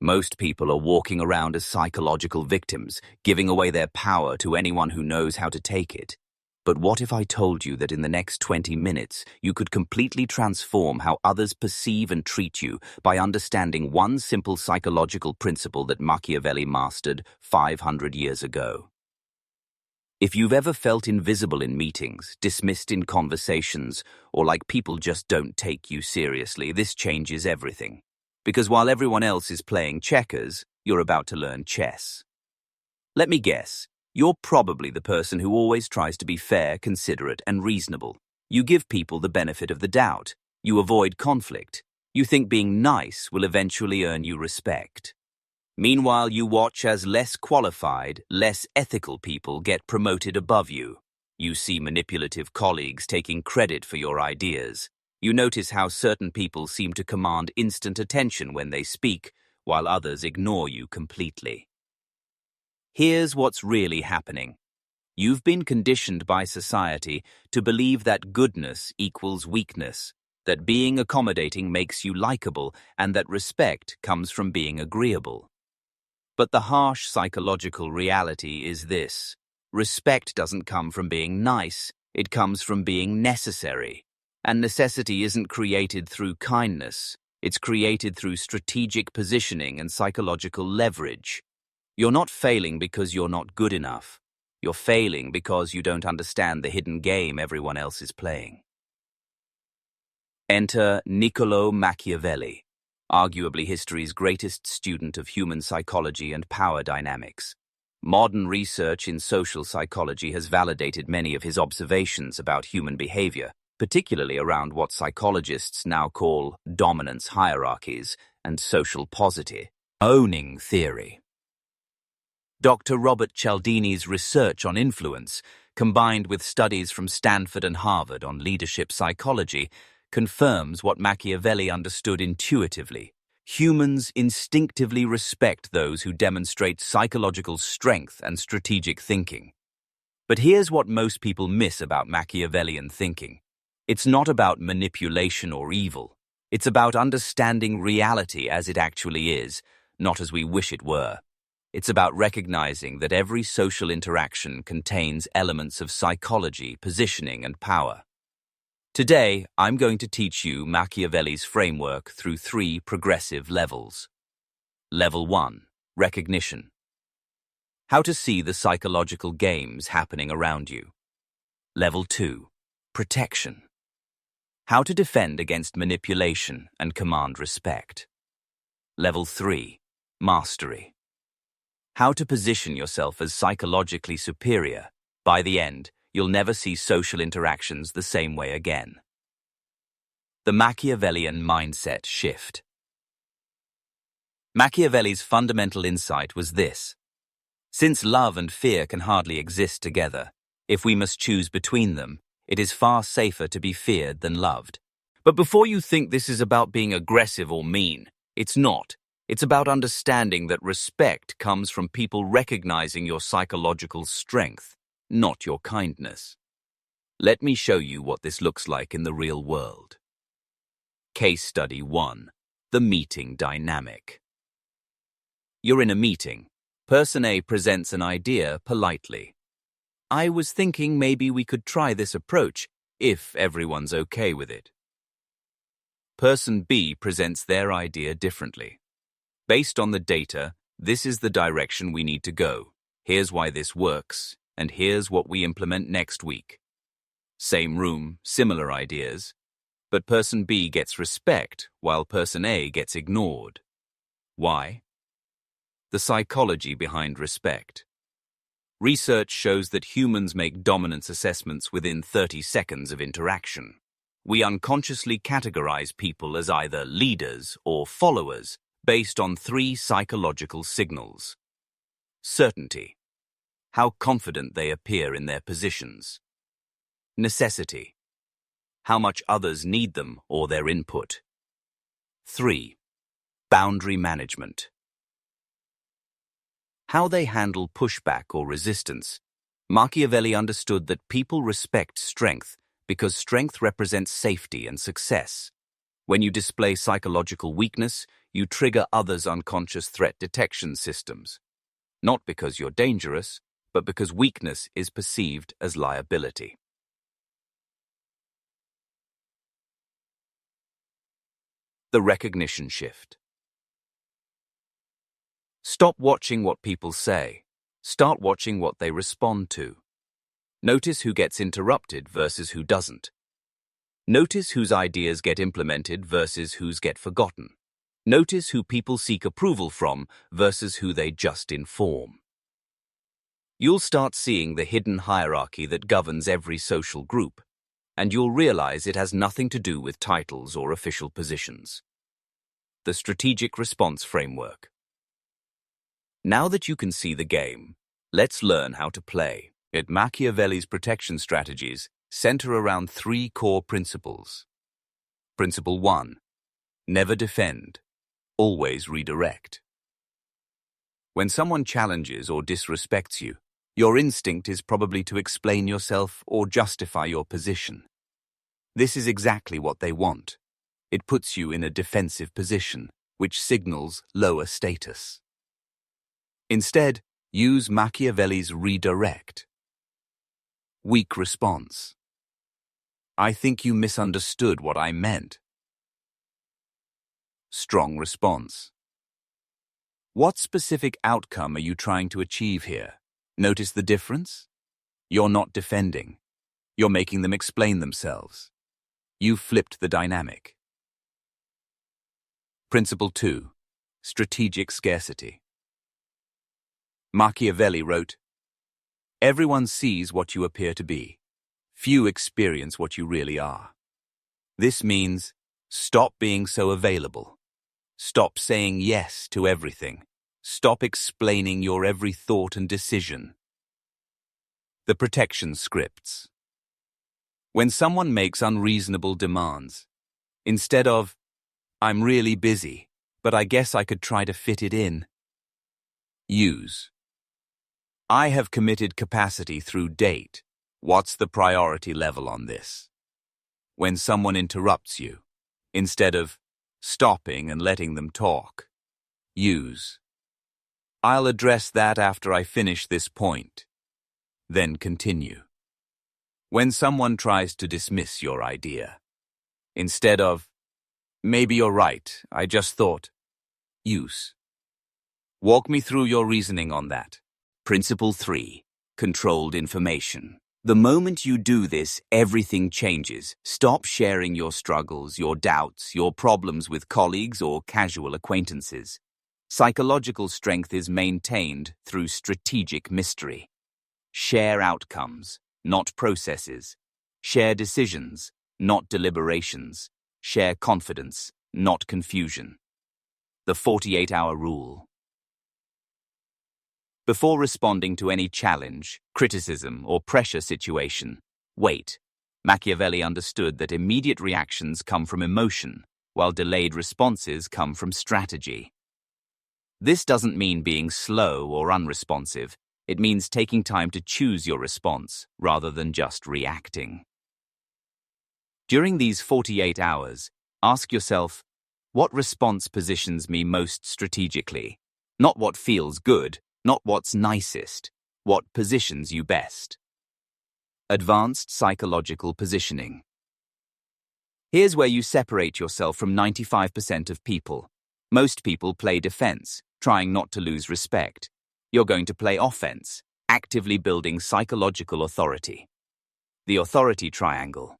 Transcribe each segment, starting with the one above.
Most people are walking around as psychological victims, giving away their power to anyone who knows how to take it. But what if I told you that in the next 20 minutes, you could completely transform how others perceive and treat you by understanding one simple psychological principle that Machiavelli mastered 500 years ago? If you've ever felt invisible in meetings, dismissed in conversations, or like people just don't take you seriously, this changes everything. Because while everyone else is playing checkers, you're about to learn chess. Let me guess, you're probably the person who always tries to be fair, considerate, and reasonable. You give people the benefit of the doubt. You avoid conflict. You think being nice will eventually earn you respect. Meanwhile, you watch as less qualified, less ethical people get promoted above you. You see manipulative colleagues taking credit for your ideas. You notice how certain people seem to command instant attention when they speak, while others ignore you completely. Here's what's really happening. You've been conditioned by society to believe that goodness equals weakness, that being accommodating makes you likable, and that respect comes from being agreeable. But the harsh psychological reality is this: respect doesn't come from being nice, it comes from being necessary. And necessity isn't created through kindness, it's created through strategic positioning and psychological leverage. You're not failing because you're not good enough. You're failing because you don't understand the hidden game everyone else is playing. Enter Niccolo Machiavelli, arguably history's greatest student of human psychology and power dynamics. Modern research in social psychology has validated many of his observations about human behavior, particularly around what psychologists now call dominance hierarchies and social paucity, owning theory. Dr. Robert Cialdini's research on influence, combined with studies from Stanford and Harvard on leadership psychology, confirms what Machiavelli understood intuitively. Humans instinctively respect those who demonstrate psychological strength and strategic thinking. But here's what most people miss about Machiavellian thinking. It's not about manipulation or evil. It's about understanding reality as it actually is, not as we wish it were. It's about recognizing that every social interaction contains elements of psychology, positioning, and power. Today, I'm going to teach you Machiavelli's framework through 3 progressive levels. Level 1, recognition. How to see the psychological games happening around you. Level 2, protection. How to defend against manipulation and command respect. Level 3, mastery. How to position yourself as psychologically superior. By the end, you'll never see social interactions the same way again. The Machiavellian mindset shift. Machiavelli's fundamental insight was this: since love and fear can hardly exist together, if we must choose between them, it is far safer to be feared than loved. But before you think this is about being aggressive or mean, it's not. It's about understanding that respect comes from people recognizing your psychological strength, not your kindness. Let me show you what this looks like in the real world. Case Study 1. The meeting dynamic. You're in a meeting. Person A presents an idea politely. I was thinking maybe we could try this approach, if everyone's okay with it. Person B presents their idea differently. Based on the data, this is the direction we need to go. Here's why this works, and here's what we implement next week. Same room, similar ideas, but person B gets respect while person A gets ignored. Why? The psychology behind respect. Research shows that humans make dominance assessments within 30 seconds of interaction. We unconsciously categorize people as either leaders or followers based on 3 psychological signals. Certainty. How confident they appear in their positions. Necessity. How much others need them or their input. 3. Boundary management. How they handle pushback or resistance. Machiavelli understood that people respect strength because strength represents safety and success. When you display psychological weakness, you trigger others' unconscious threat detection systems. Not because you're dangerous, but because weakness is perceived as liability. The recognition shift. Stop watching what people say. Start watching what they respond to. Notice who gets interrupted versus who doesn't. Notice whose ideas get implemented versus whose get forgotten. Notice who people seek approval from versus who they just inform. You'll start seeing the hidden hierarchy that governs every social group, and you'll realize it has nothing to do with titles or official positions. The strategic response framework. Now that you can see the game, let's learn how to play. Machiavelli's protection strategies center around three core principles. Principle 1. Never defend. Always redirect. When someone challenges or disrespects you, your instinct is probably to explain yourself or justify your position. This is exactly what they want. It puts you in a defensive position, which signals lower status. Instead, use Machiavelli's redirect. Weak response. I think you misunderstood what I meant. Strong response. What specific outcome are you trying to achieve here? Notice the difference? You're not defending. You're making them explain themselves. You've flipped the dynamic. Principle 2. Strategic scarcity. Machiavelli wrote, "Everyone sees what you appear to be. Few experience what you really are." This means stop being so available. Stop saying yes to everything. Stop explaining your every thought and decision. The protection scripts. When someone makes unreasonable demands, instead of, "I'm really busy, but I guess I could try to fit it in," use, "I have committed capacity through date. What's the priority level on this?" When someone interrupts you, instead of stopping and letting them talk, use, "I'll address that after I finish this point." Then continue. When someone tries to dismiss your idea, instead of, "Maybe you're right, I just thought," use, "Walk me through your reasoning on that." Principle 3. Controlled information. The moment you do this, everything changes. Stop sharing your struggles, your doubts, your problems with colleagues or casual acquaintances. Psychological strength is maintained through strategic mystery. Share outcomes, not processes. Share decisions, not deliberations. Share confidence, not confusion. The 48-hour rule. Before responding to any challenge, criticism, or pressure situation, wait. Machiavelli understood that immediate reactions come from emotion, while delayed responses come from strategy. This doesn't mean being slow or unresponsive. It means taking time to choose your response rather than just reacting. During these 48 hours, ask yourself, what response positions me most strategically? Not what feels good, not what's nicest, what positions you best. Advanced psychological positioning. Here's where you separate yourself from 95% of people. Most people play defense, trying not to lose respect. You're going to play offense, actively building psychological authority. The authority triangle.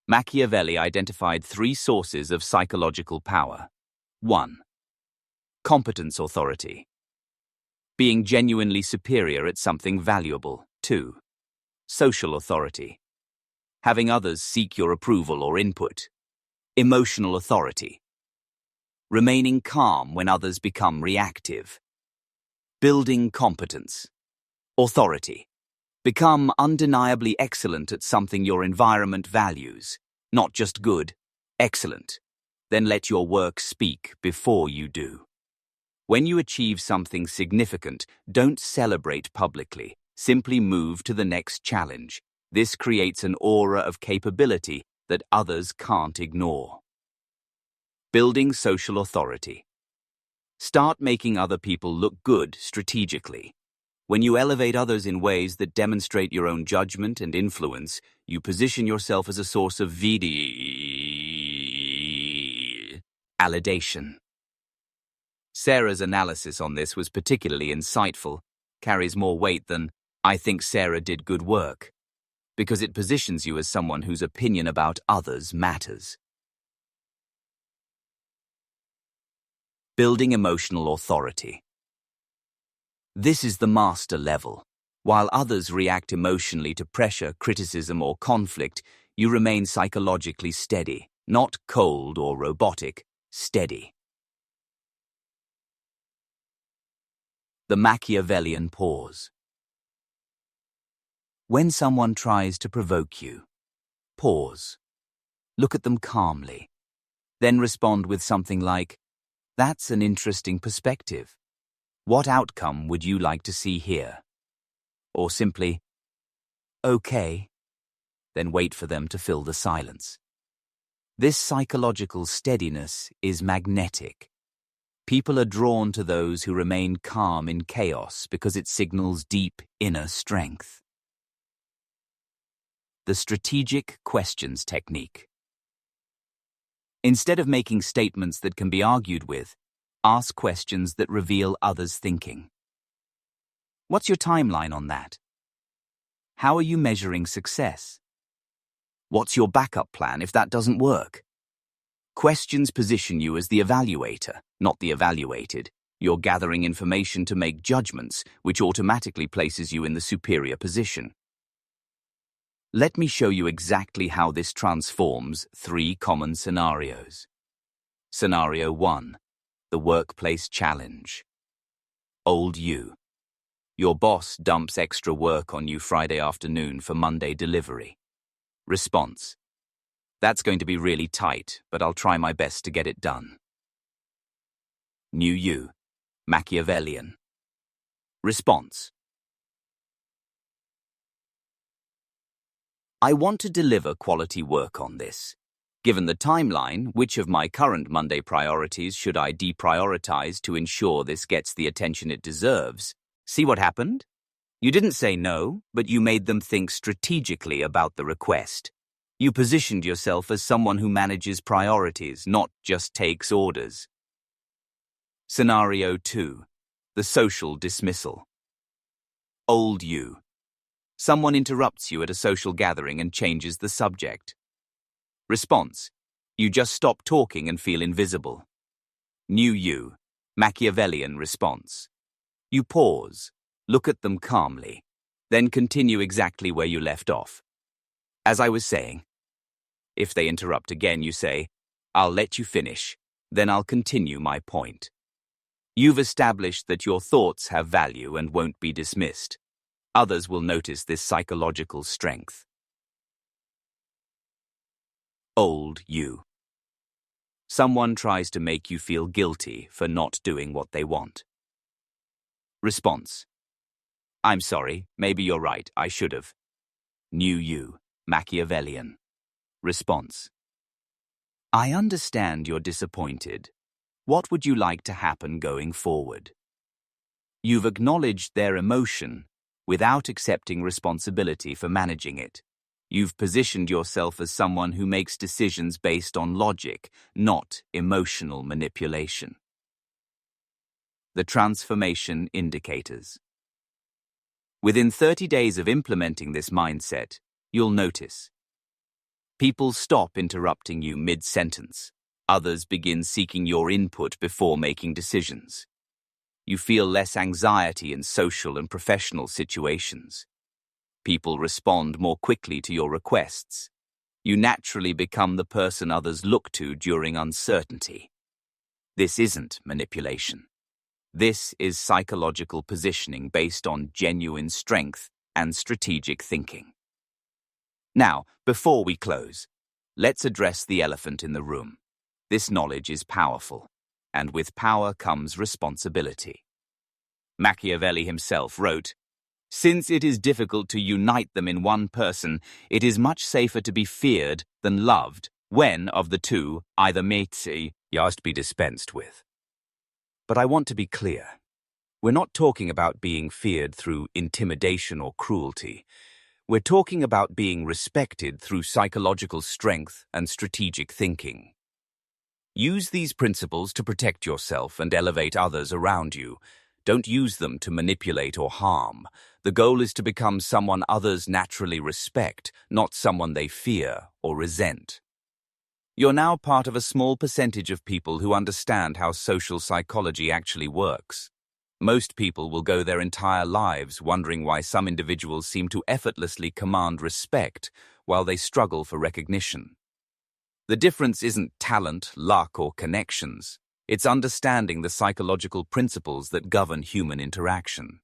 Machiavelli identified 3 sources of psychological power. 1. Competence authority. Being genuinely superior at something valuable. 2. Social authority. Having others seek your approval or input. Emotional authority. Remaining calm when others become reactive. Building competence. Authority. Become undeniably excellent at something your environment values. Not just good, excellent. Then let your work speak before you do. When you achieve something significant, don't celebrate publicly. Simply move to the next challenge. This creates an aura of capability that others can't ignore. Building social authority. Start making other people look good strategically. When you elevate others in ways that demonstrate your own judgment and influence, you position yourself as a source of validation. Sarah's analysis on this was particularly insightful, carries more weight than, "I think Sarah did good work," because it positions you as someone whose opinion about others matters. Building emotional authority. This is the master level. While others react emotionally to pressure, criticism, or conflict, you remain psychologically steady, not cold or robotic, steady. The Machiavellian pause. When someone tries to provoke you, pause. Look at them calmly. Then respond with something like, "That's an interesting perspective. What outcome would you like to see here?" Or simply, "Okay." Then wait for them to fill the silence. This psychological steadiness is magnetic. People are drawn to those who remain calm in chaos because it signals deep inner strength. The strategic questions technique. Instead of making statements that can be argued with, ask questions that reveal others' thinking. What's your timeline on that? How are you measuring success? What's your backup plan if that doesn't work? Questions position you as the evaluator, not the evaluated. You're gathering information to make judgments, which automatically places you in the superior position. Let me show you exactly how this transforms 3 common scenarios. Scenario 1. The workplace challenge. Old you. Your boss dumps extra work on you Friday afternoon for Monday delivery. Response. That's going to be really tight, but I'll try my best to get it done. New you. Machiavellian. Response. I want to deliver quality work on this. Given the timeline, which of my current Monday priorities should I deprioritize to ensure this gets the attention it deserves? See what happened? You didn't say no, but you made them think strategically about the request. You positioned yourself as someone who manages priorities, not just takes orders. Scenario 2. The social dismissal. Old you. Someone interrupts you at a social gathering and changes the subject. Response. You just stop talking and feel invisible. New you. Machiavellian response. You pause, look at them calmly, then continue exactly where you left off. As I was saying, if they interrupt again, you say, "I'll let you finish, then I'll continue my point." You've established that your thoughts have value and won't be dismissed. Others will notice this psychological strength. Old you. Someone tries to make you feel guilty for not doing what they want. Response. I'm sorry, maybe you're right, I should have. New you. Machiavellian. Response. I understand you're disappointed. What would you like to happen going forward? You've acknowledged their emotion without accepting responsibility for managing it. You've positioned yourself as someone who makes decisions based on logic, not emotional manipulation. The transformation indicators. Within 30 days of implementing this mindset, you'll notice people stop interrupting you mid-sentence. Others begin seeking your input before making decisions. You feel less anxiety in social and professional situations. People respond more quickly to your requests. You naturally become the person others look to during uncertainty. This isn't manipulation. This is psychological positioning based on genuine strength and strategic thinking. Now, before we close, let's address the elephant in the room. This knowledge is powerful, and with power comes responsibility. Machiavelli himself wrote, "Since it is difficult to unite them in one person, it is much safer to be feared than loved when, of the two, either Just be dispensed with. But I want to be clear. We're not talking about being feared through intimidation or cruelty. We're talking about being respected through psychological strength and strategic thinking. Use these principles to protect yourself and elevate others around you. Don't use them to manipulate or harm. The goal is to become someone others naturally respect, not someone they fear or resent. You're now part of a small percentage of people who understand how social psychology actually works. Most people will go their entire lives wondering why some individuals seem to effortlessly command respect while they struggle for recognition. The difference isn't talent, luck, or connections. It's understanding the psychological principles that govern human interaction.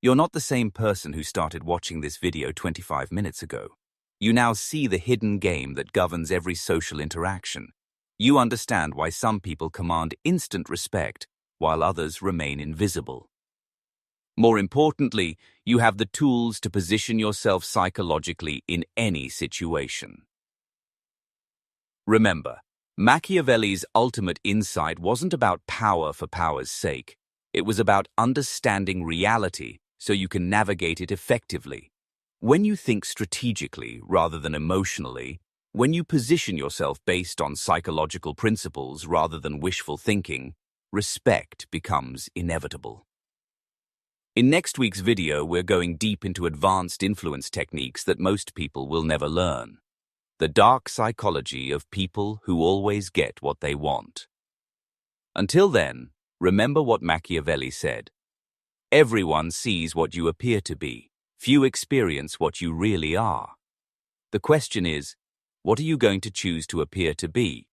You're not the same person who started watching this video 25 minutes ago. You now see the hidden game that governs every social interaction. You understand why some people command instant respect while others remain invisible. More importantly, you have the tools to position yourself psychologically in any situation. Remember, Machiavelli's ultimate insight wasn't about power for power's sake. It was about understanding reality so you can navigate it effectively. When you think strategically rather than emotionally, when you position yourself based on psychological principles rather than wishful thinking, respect becomes inevitable. In next week's video, we're going deep into advanced influence techniques that most people will never learn. The dark psychology of people who always get what they want. Until then, remember what Machiavelli said. Everyone sees what you appear to be. Few experience what you really are. The question is, what are you going to choose to appear to be?